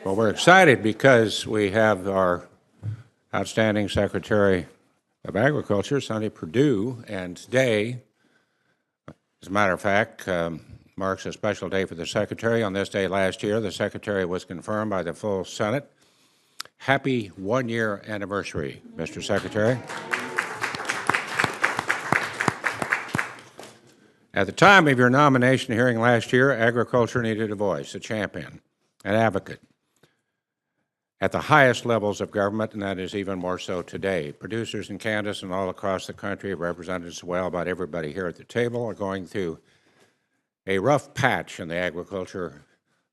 Well, we're excited because we have our outstanding Secretary of Agriculture, Sonny Perdue, and today, as a matter of fact, marks a special day for the Secretary. On this day last year, the Secretary was confirmed by the full Senate. Happy one-year anniversary, Mr. Secretary. At the time of your nomination hearing last year, agriculture needed a voice, a champion, an advocate at the highest levels of government, and that is even more so today. Producers in Kansas and all across the country, represented as well by everybody here at the table, are going through a rough patch in the agriculture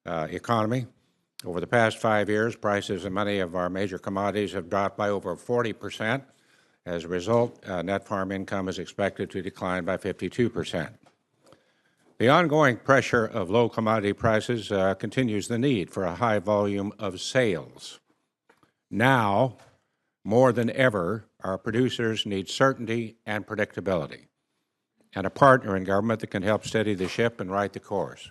economy. Over the past 5 years, prices of many of our major commodities have dropped by over 40%. As a result, net farm income is expected to decline by 52%. The ongoing pressure of low commodity prices continues the need for a high volume of sales. Now, more than ever, our producers need certainty and predictability, and a partner in government that can help steady the ship and right the course.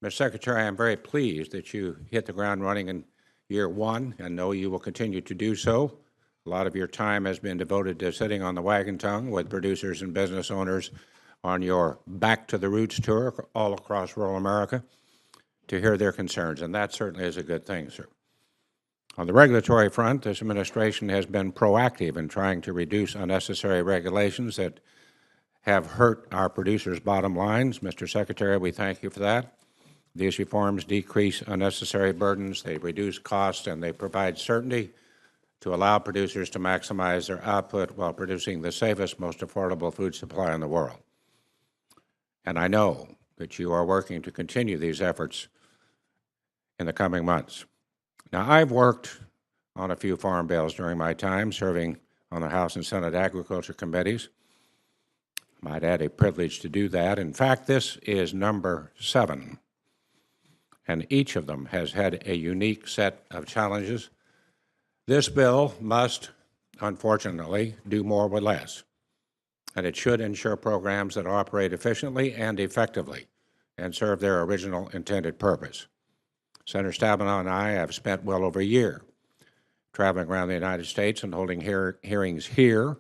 Mr. Secretary, I'm very pleased that you hit the ground running in year one, and know you will continue to do so. A lot of your time has been devoted to sitting on the wagon tongue with producers and business owners on your Back to the Roots tour all across rural America to hear their concerns, and that certainly is a good thing, sir. On the regulatory front, this administration has been proactive in trying to reduce unnecessary regulations that have hurt our producers' bottom lines. Mr. Secretary, we thank you for that. These reforms decrease unnecessary burdens, they reduce costs, and they provide certainty to allow producers to maximize their output while producing the safest, most affordable food supply in the world. And I know that you are working to continue these efforts in the coming months. Now, I've worked on a few farm bills during my time serving on the House and Senate Agriculture Committees. I might add a privilege to do that. In fact, this is number 7, and each of them has had a unique set of challenges. This bill must, unfortunately, do more with less, and it should ensure programs that operate efficiently and effectively and serve their original intended purpose. Senator Stabenow and I have spent well over a year traveling around the United States and holding hearings here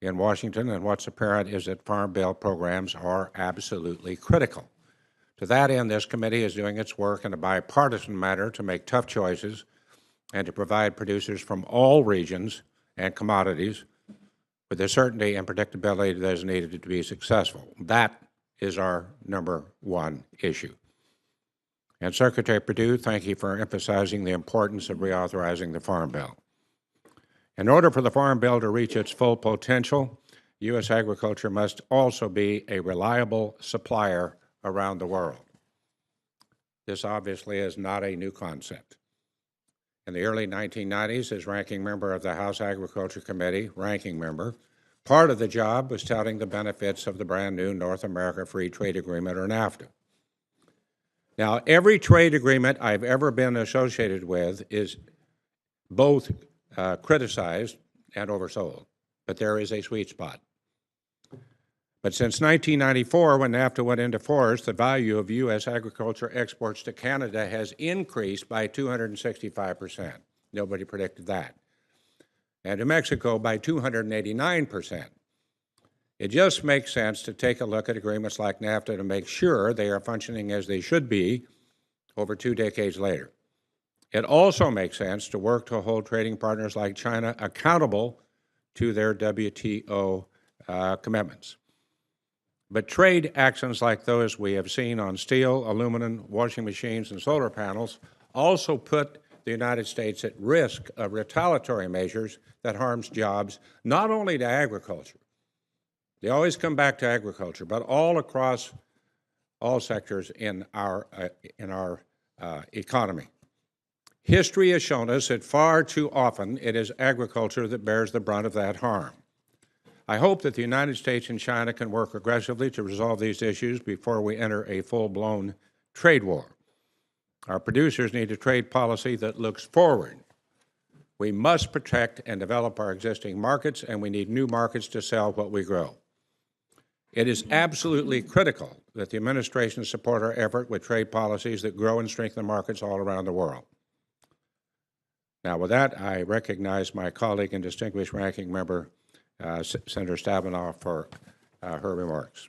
in Washington, and what's apparent is that farm bill programs are absolutely critical. To that end, this committee is doing its work in a bipartisan manner to make tough choices and to provide producers from all regions and commodities with the certainty and predictability that is needed to be successful. That is our number one issue. And Secretary Perdue, thank you for emphasizing the importance of reauthorizing the Farm Bill. In order for the Farm Bill to reach its full potential, U.S. agriculture must also be a reliable supplier around the world. This obviously is not a new concept. In the early 1990s, as ranking member of the House Agriculture Committee, part of the job was touting the benefits of the brand new North America Free Trade Agreement, or NAFTA. Now, every trade agreement I've ever been associated with is both criticized and oversold, but there is a sweet spot. But since 1994, when NAFTA went into force, the value of U.S. agriculture exports to Canada has increased by 265%. Nobody predicted that. And to Mexico by 289%. It just makes sense to take a look at agreements like NAFTA to make sure they are functioning as they should be over 2 decades later. It also makes sense to work to hold trading partners like China accountable to their WTO commitments. But trade actions like those we have seen on steel, aluminum, washing machines, and solar panels also put the United States at risk of retaliatory measures that harms jobs, not only to agriculture. They always come back to agriculture, but all across all sectors in our economy. History has shown us that far too often it is agriculture that bears the brunt of that harm. I hope that the United States and China can work aggressively to resolve these issues before we enter a full-blown trade war. Our producers need a trade policy that looks forward. We must protect and develop our existing markets, and we need new markets to sell what we grow. It is absolutely critical that the administration support our effort with trade policies that grow and strengthen markets all around the world. Now, with that, I recognize my colleague and distinguished ranking member, Senator Stabenow, for her remarks.